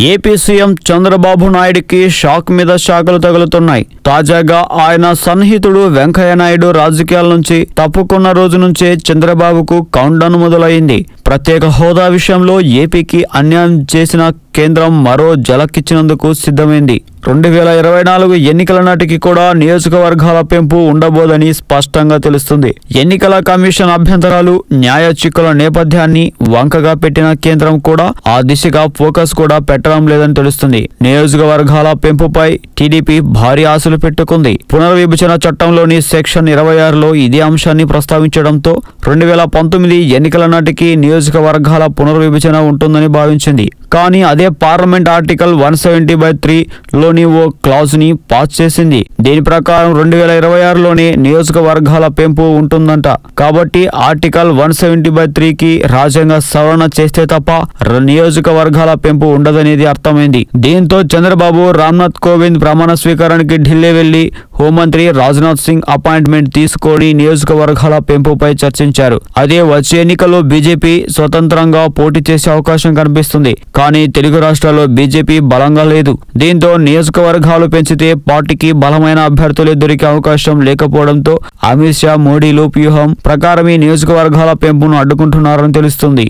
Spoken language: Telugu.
ఏపీ సీఎం చంద్రబాబు నాయుడుకి షాక్ మీద షాకులు తగులుతున్నాయి. తాజాగా ఆయన సన్నిహితుడు వెంకయ్య నాయుడు రాజకీయాల నుంచి తప్పుకున్న రోజు నుంచే చంద్రబాబుకు కౌంట్డౌన్ మొదలైంది. ప్రత్యేక హోదా విషయంలో ఏపీకి అన్యాయం చేసిన కేంద్రం మరో జలకిచ్చినందుకు సిద్ధమైంది. 2024 ఎన్నికల నాటికి కూడా నియోజకవర్గాల పెంపు ఉండబోదని స్పష్టంగా తెలుస్తుంది. ఎన్నికల కమిషన్ అభ్యంతరాలు, న్యాయ చిక్కుల నేపథ్యాన్ని వంకగా పెట్టిన కేంద్రం కూడా ఆ దిశగా ఫోకస్ కూడా పెట్టడం లేదని తెలుస్తుంది. నియోజకవర్గాల పెంపుపై టీడీపీ భారీ ఆశలు పెట్టుకుంది. పునర్విభజన చట్టంలోని సెక్షన్ 26లో ఇదే అంశాన్ని ప్రస్తావించడంతో 2019 ఎన్నికల నాటికి నియోజకవర్గాల పునర్విభజన ఉంటుందని భావించింది. కానీ అదే పార్లమెంట్ ఆర్టికల్ 170/3 లోని ఓ క్లాజ్ ని పాస్ చేసింది. దీని ప్రకారం 2026లోనే నియోజకవర్గాల పెంపు ఉంటుందంట. కాబట్టి ఆర్టికల్ 170/3కి రాజ్యాంగ సవరణ చేస్తే తప్ప నియోజకవర్గాల పెంపు ఉండదనేది అర్థమైంది. దీంతో చంద్రబాబు రామ్నాథ్ కోవింద్ ప్రమాణ స్వీకారానికి ఢిల్లీ వెళ్లి హోంమంత్రి రాజ్నాథ్ సింగ్ అపాయింట్మెంట్ తీసుకొని నియోజకవర్గాల పెంపుపై చర్చించారు. అదే వచ్చే ఎన్నికల్లో బీజేపీ స్వతంత్రంగా పోటీ చేసే అవకాశం కనిపిస్తుంది. కానీ తెలుగు రాష్ట్రాల్లో బీజేపీ బలంగా లేదు. దీంతో నియోజకవర్గాలు పెంచితే పార్టీకి బలమైన అభ్యర్థులే దొరికే అవకాశం లేకపోవడంతో అమిత్ షా, మోడీలు వ్యూహం ప్రకారం ఈ నియోజకవర్గాల పెంపును అడ్డుకుంటున్నారని తెలుస్తుంది.